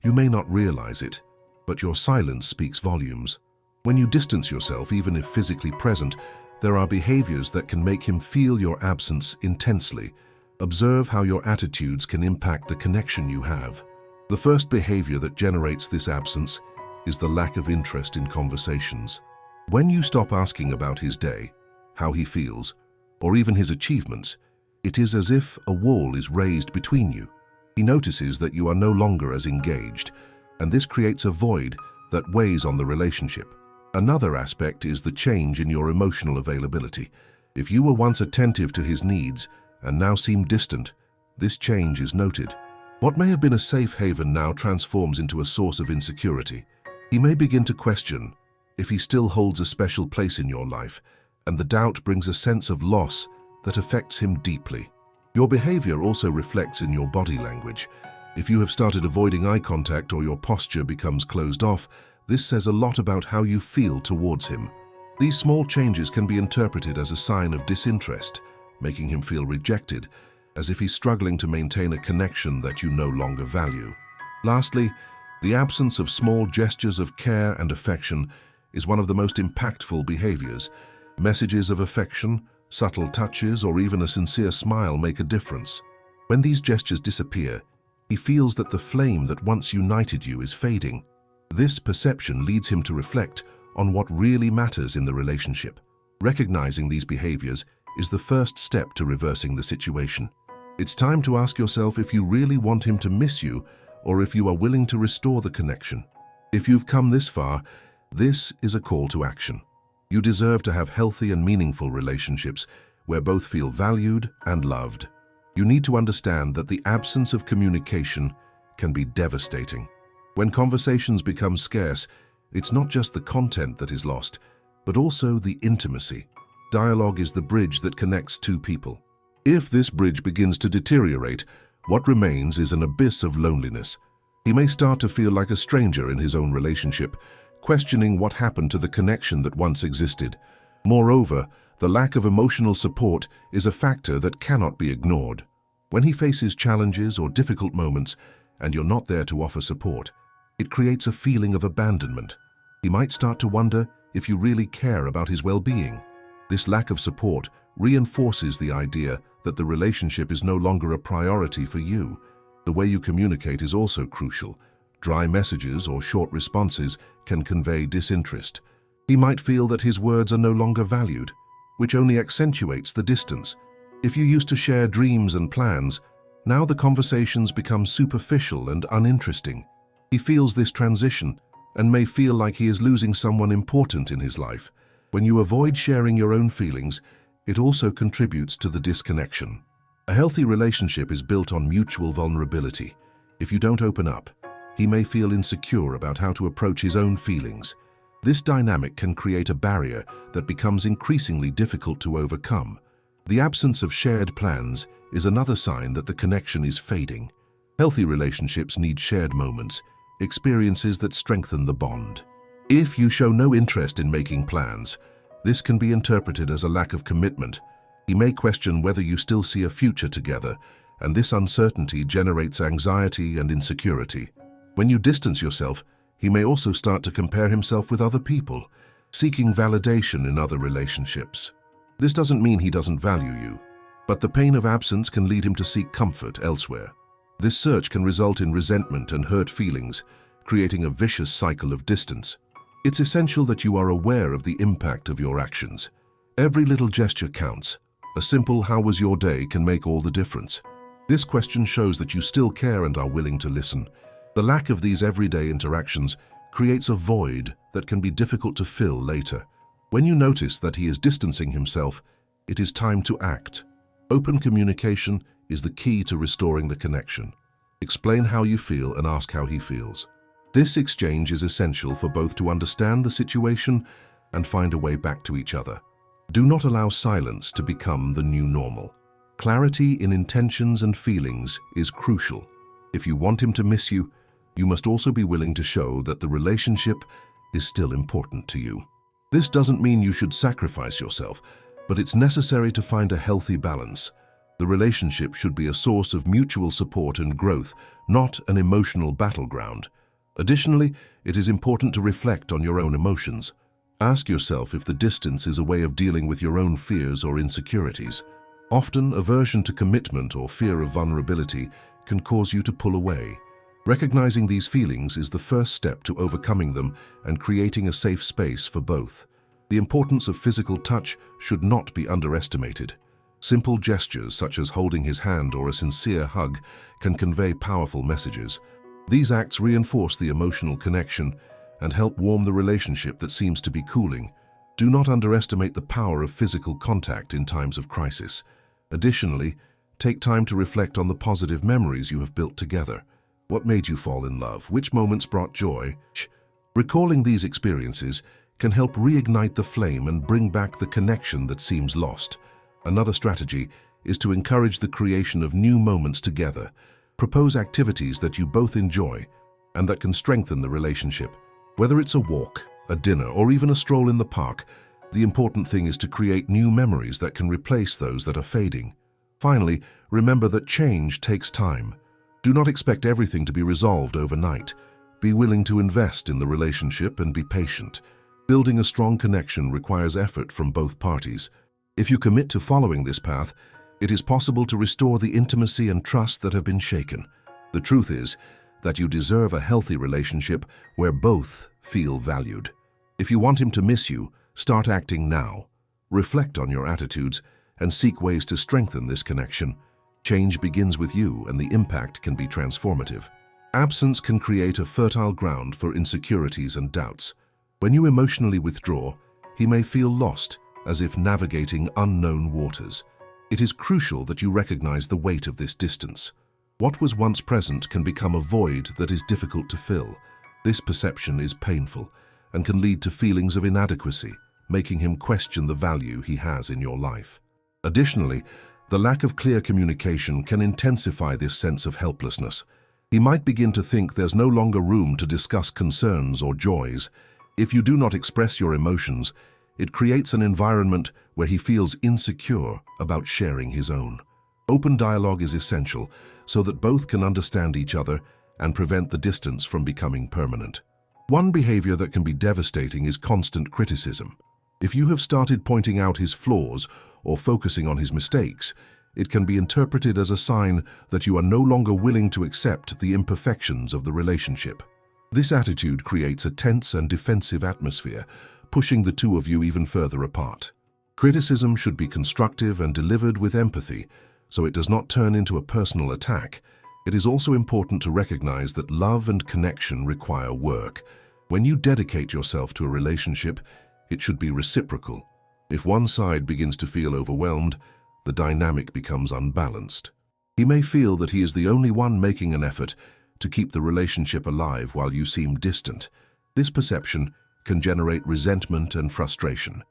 You may not realize it, but your silence speaks volumes. When you distance yourself, even if physically present, there are behaviors that can make him feel your absence intensely. Observe how your attitudes can impact the connection you have. The first behavior that generates this absence is the lack of interest in conversations. When you stop asking about his day, how he feels, or even his achievements, it is as if a wall is raised between you. He notices that you are no longer as engaged, and this creates a void that weighs on the relationship. Another aspect is the change in your emotional availability. If you were once attentive to his needs and now seem distant, this change is noted. What may have been a safe haven now transforms into a source of insecurity. He may begin to question if he still holds a special place in your life, and the doubt brings a sense of loss that affects him deeply. Your behavior also reflects in your body language. If you have started avoiding eye contact or your posture becomes closed off, this says a lot about how you feel towards him. These small changes can be interpreted as a sign of disinterest, making him feel rejected, as if he's struggling to maintain a connection that you no longer value. Lastly, the absence of small gestures of care and affection is one of the most impactful behaviors. Messages of affection, subtle touches, or even a sincere smile make a difference. When these gestures disappear, he feels that the flame that once united you is fading. This perception leads him to reflect on what really matters in the relationship. Recognizing these behaviors is the first step to reversing the situation. It's time to ask yourself if you really want him to miss you or if you are willing to restore the connection. If you've come this far, this is a call to action. You deserve to have healthy and meaningful relationships where both feel valued and loved. You need to understand that the absence of communication can be devastating. When conversations become scarce, it's not just the content that is lost, but also the intimacy. Dialogue is the bridge that connects two people. If this bridge begins to deteriorate, what remains is an abyss of loneliness. He may start to feel like a stranger in his own relationship, questioning what happened to the connection that once existed. Moreover, the lack of emotional support is a factor that cannot be ignored. When he faces challenges or difficult moments, and you're not there to offer support, it creates a feeling of abandonment. He might start to wonder if you really care about his well-being. This lack of support reinforces the idea that the relationship is no longer a priority for you. The way you communicate is also crucial. Dry messages or short responses can convey disinterest. He might feel that his words are no longer valued, which only accentuates the distance. If you used to share dreams and plans, now the conversations become superficial and uninteresting. He feels this transition and may feel like he is losing someone important in his life. When you avoid sharing your own feelings, it also contributes to the disconnection. A healthy relationship is built on mutual vulnerability. If you don't open up, he may feel insecure about how to approach his own feelings. This dynamic can create a barrier that becomes increasingly difficult to overcome. The absence of shared plans is another sign that the connection is fading. Healthy relationships need shared moments, experiences that strengthen the bond. If you show no interest in making plans, this can be interpreted as a lack of commitment. He may question whether you still see a future together, and this uncertainty generates anxiety and insecurity. When you distance yourself, he may also start to compare himself with other people, seeking validation in other relationships. This doesn't mean he doesn't value you, but the pain of absence can lead him to seek comfort elsewhere. This search can result in resentment and hurt feelings, creating a vicious cycle of distance. It's essential that you are aware of the impact of your actions. Every little gesture counts. A simple "how was your day" can make all the difference. This question shows that you still care and are willing to listen. The lack of these everyday interactions creates a void that can be difficult to fill later. When you notice that he is distancing himself, it is time to act. Open communication is the key to restoring the connection. Explain how you feel and ask how he feels. This exchange is essential for both to understand the situation and find a way back to each other. Do not allow silence to become the new normal. Clarity in intentions and feelings is crucial. If you want him to miss you, you must also be willing to show that the relationship is still important to you. This doesn't mean you should sacrifice yourself, but it's necessary to find a healthy balance. The relationship should be a source of mutual support and growth, not an emotional battleground. Additionally, it is important to reflect on your own emotions. Ask yourself if the distance is a way of dealing with your own fears or insecurities. Often, aversion to commitment or fear of vulnerability can cause you to pull away. Recognizing these feelings is the first step to overcoming them and creating a safe space for both. The importance of physical touch should not be underestimated. Simple gestures such as holding his hand or a sincere hug can convey powerful messages. These acts reinforce the emotional connection and help warm the relationship that seems to be cooling. Do not underestimate the power of physical contact in times of crisis. Additionally, take time to reflect on the positive memories you have built together. What made you fall in love? Which moments brought joy? Recalling these experiences can help reignite the flame and bring back the connection that seems lost. Another strategy is to encourage the creation of new moments together. Propose activities that you both enjoy and that can strengthen the relationship. Whether it's a walk, a dinner, or even a stroll in the park, the important thing is to create new memories that can replace those that are fading. Finally, remember that change takes time. Do not expect everything to be resolved overnight. Be willing to invest in the relationship and be patient. Building a strong connection requires effort from both parties. If you commit to following this path, it is possible to restore the intimacy and trust that have been shaken. The truth is that you deserve a healthy relationship where both feel valued. If you want him to miss you, start acting now. Reflect on your attitudes and seek ways to strengthen this connection. Change begins with you, and the impact can be transformative. Absence can create a fertile ground for insecurities and doubts. When you emotionally withdraw, he may feel lost, as if navigating unknown waters. It is crucial that you recognize the weight of this distance. What was once present can become a void that is difficult to fill. This perception is painful and can lead to feelings of inadequacy, making him question the value he has in your life. Additionally, the lack of clear communication can intensify this sense of helplessness. He might begin to think there's no longer room to discuss concerns or joys. If you do not express your emotions, it creates an environment where he feels insecure about sharing his own. Open dialogue is essential so that both can understand each other and prevent the distance from becoming permanent. One behavior that can be devastating is constant criticism. If you have started pointing out his flaws or focusing on his mistakes, it can be interpreted as a sign that you are no longer willing to accept the imperfections of the relationship. This attitude creates a tense and defensive atmosphere, pushing the two of you even further apart. Criticism should be constructive and delivered with empathy, so it does not turn into a personal attack. It is also important to recognize that love and connection require work. When you dedicate yourself to a relationship, it should be reciprocal. If one side begins to feel overwhelmed, the dynamic becomes unbalanced. He may feel that he is the only one making an effort to keep the relationship alive while you seem distant. This perception can generate resentment and frustration.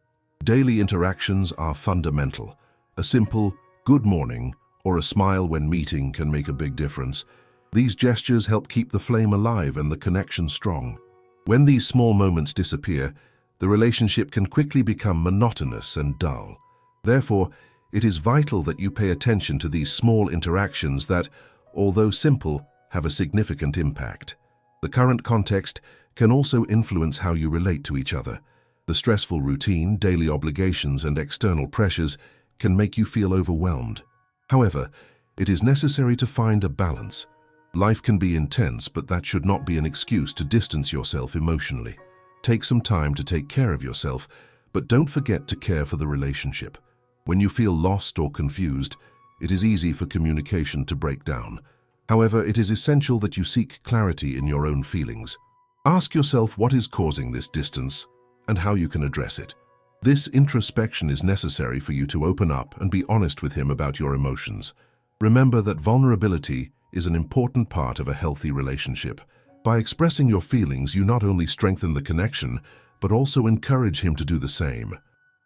Daily interactions are fundamental. A simple "good morning" or a smile when meeting can make a big difference. These gestures help keep the flame alive and the connection strong. When these small moments disappear, the relationship can quickly become monotonous and dull. Therefore, it is vital that you pay attention to these small interactions that, although simple, have a significant impact. The current context can also influence how you relate to each other. The stressful routine, daily obligations, and external pressures can make you feel overwhelmed. However, it is necessary to find a balance. Life can be intense, but that should not be an excuse to distance yourself emotionally. Take some time to take care of yourself, but don't forget to care for the relationship. When you feel lost or confused, it is easy for communication to break down. However, it is essential that you seek clarity in your own feelings. Ask yourself what is causing this distance and how you can address it. This introspection is necessary for you to open up and be honest with him about your emotions. Remember that vulnerability is an important part of a healthy relationship. By expressing your feelings, you not only strengthen the connection, but also encourage him to do the same.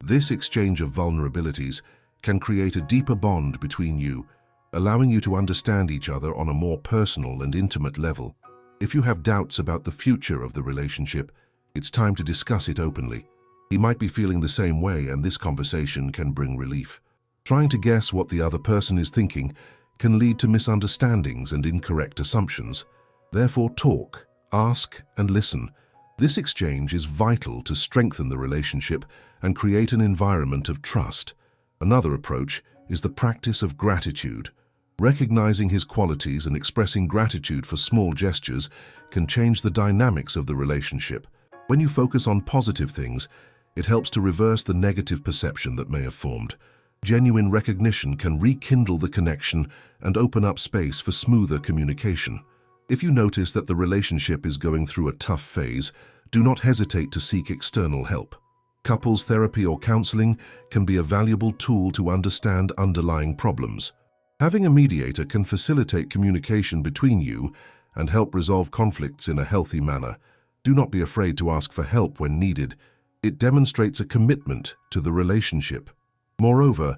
This exchange of vulnerabilities can create a deeper bond between you, allowing you to understand each other on a more personal and intimate level. If you have doubts about the future of the relationship, it's time to discuss it openly. He might be feeling the same way, and this conversation can bring relief. Trying to guess what the other person is thinking can lead to misunderstandings and incorrect assumptions. Therefore, talk, ask, and listen. This exchange is vital to strengthen the relationship and create an environment of trust. Another approach is the practice of gratitude. Recognizing his qualities and expressing gratitude for small gestures can change the dynamics of the relationship. When you focus on positive things, it helps to reverse the negative perception that may have formed. Genuine recognition can rekindle the connection and open up space for smoother communication. If you notice that the relationship is going through a tough phase, do not hesitate to seek external help. Couples therapy or counseling can be a valuable tool to understand underlying problems. Having a mediator can facilitate communication between you and help resolve conflicts in a healthy manner. Do not be afraid to ask for help when needed. It demonstrates a commitment to the relationship. Moreover,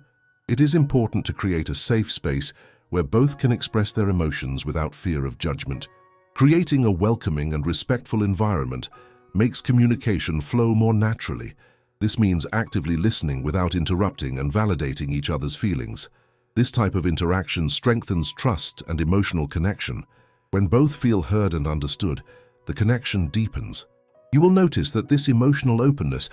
it is important to create a safe space where both can express their emotions without fear of judgment. Creating a welcoming and respectful environment makes communication flow more naturally. This means actively listening without interrupting and validating each other's feelings. This type of interaction strengthens trust and emotional connection. When both feel heard and understood, the connection deepens. You will notice that this emotional openness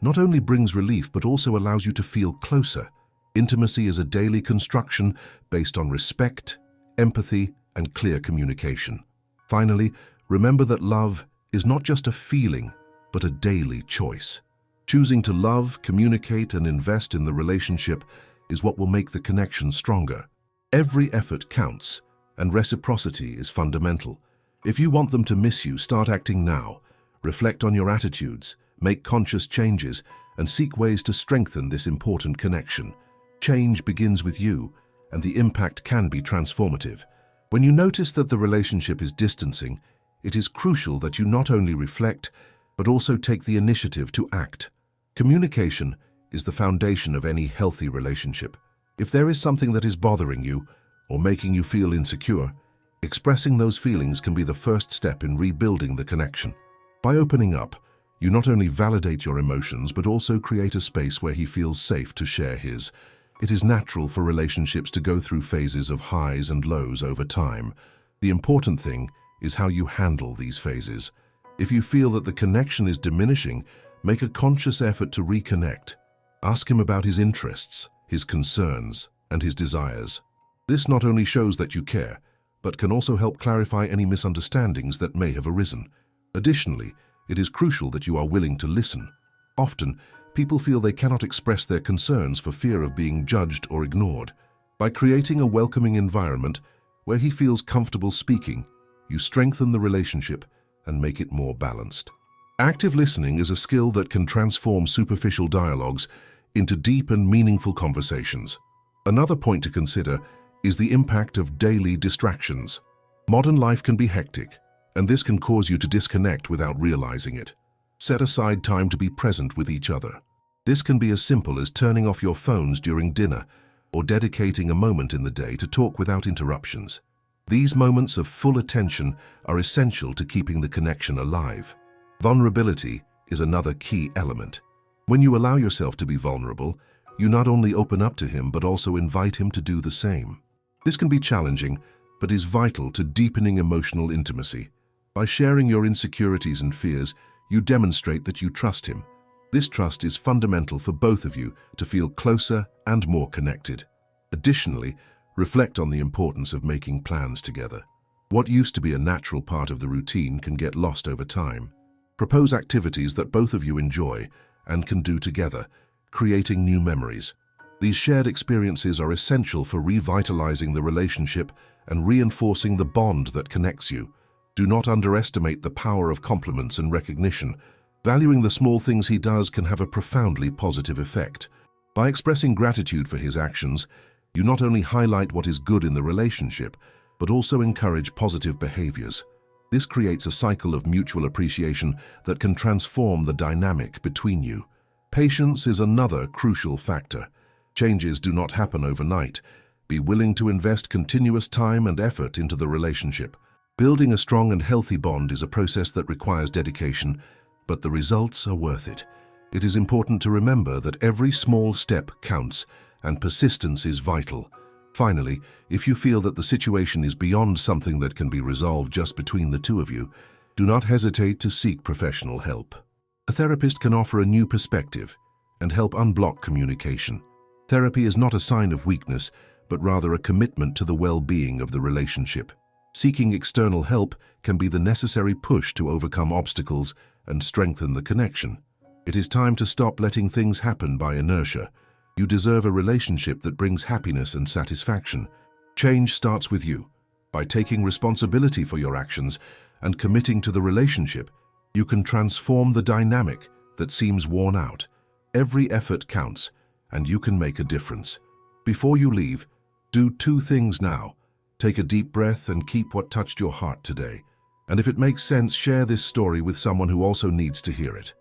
not only brings relief but also allows you to feel closer. Intimacy is a daily construction based on respect, empathy, and clear communication. Finally, remember that love is not just a feeling, but a daily choice. Choosing to love, communicate, and invest in the relationship is what will make the connection stronger. Every effort counts, and reciprocity is fundamental. If you want them to miss you, start acting now. Reflect on your attitudes, make conscious changes, and seek ways to strengthen this important connection. Change begins with you, and the impact can be transformative. When you notice that the relationship is distancing, it is crucial that you not only reflect, but also take the initiative to act. Communication is the foundation of any healthy relationship. If there is something that is bothering you or making you feel insecure, expressing those feelings can be the first step in rebuilding the connection. By opening up, you not only validate your emotions but also create a space where he feels safe to share his. It is natural for relationships to go through phases of highs and lows over time. The important thing is how you handle these phases. If you feel that the connection is diminishing, make a conscious effort to reconnect. Ask him about his interests, his concerns, and his desires. This not only shows that you care, but can also help clarify any misunderstandings that may have arisen. Additionally, it is crucial that you are willing to listen. Often, people feel they cannot express their concerns for fear of being judged or ignored. By creating a welcoming environment where he feels comfortable speaking, you strengthen the relationship and make it more balanced. Active listening is a skill that can transform superficial dialogues into deep and meaningful conversations. Another point to consider is the impact of daily distractions. Modern life can be hectic, and this can cause you to disconnect without realizing it. Set aside time to be present with each other. This can be as simple as turning off your phones during dinner or dedicating a moment in the day to talk without interruptions. These moments of full attention are essential to keeping the connection alive. Vulnerability is another key element. When you allow yourself to be vulnerable, you not only open up to him but also invite him to do the same. This can be challenging, but is vital to deepening emotional intimacy. By sharing your insecurities and fears, you demonstrate that you trust him. This trust is fundamental for both of you to feel closer and more connected. Additionally, reflect on the importance of making plans together. What used to be a natural part of the routine can get lost over time. Propose activities that both of you enjoy and can do together, creating new memories. These shared experiences are essential for revitalizing the relationship and reinforcing the bond that connects you. Do not underestimate the power of compliments and recognition. Valuing the small things he does can have a profoundly positive effect. By expressing gratitude for his actions, you not only highlight what is good in the relationship, but also encourage positive behaviors. This creates a cycle of mutual appreciation that can transform the dynamic between you. Patience is another crucial factor. Changes do not happen overnight. Be willing to invest continuous time and effort into the relationship. Building a strong and healthy bond is a process that requires dedication, but the results are worth it. It is important to remember that every small step counts, and persistence is vital. Finally, if you feel that the situation is beyond something that can be resolved just between the two of you, Do not hesitate to seek professional help. A therapist can offer a new perspective and help unblock communication. Therapy is not a sign of weakness, but rather a commitment to the well-being of the relationship. Seeking external help can be the necessary push to overcome obstacles and strengthen the connection. It is time to stop letting things happen by inertia. You deserve a relationship that brings happiness and satisfaction. Change starts with you. By taking responsibility for your actions and committing to the relationship, you can transform the dynamic that seems worn out. Every effort counts, and you can make a difference. Before you leave, do two things now. Take a deep breath and keep what touched your heart today. And if it makes sense, share this story with someone who also needs to hear it.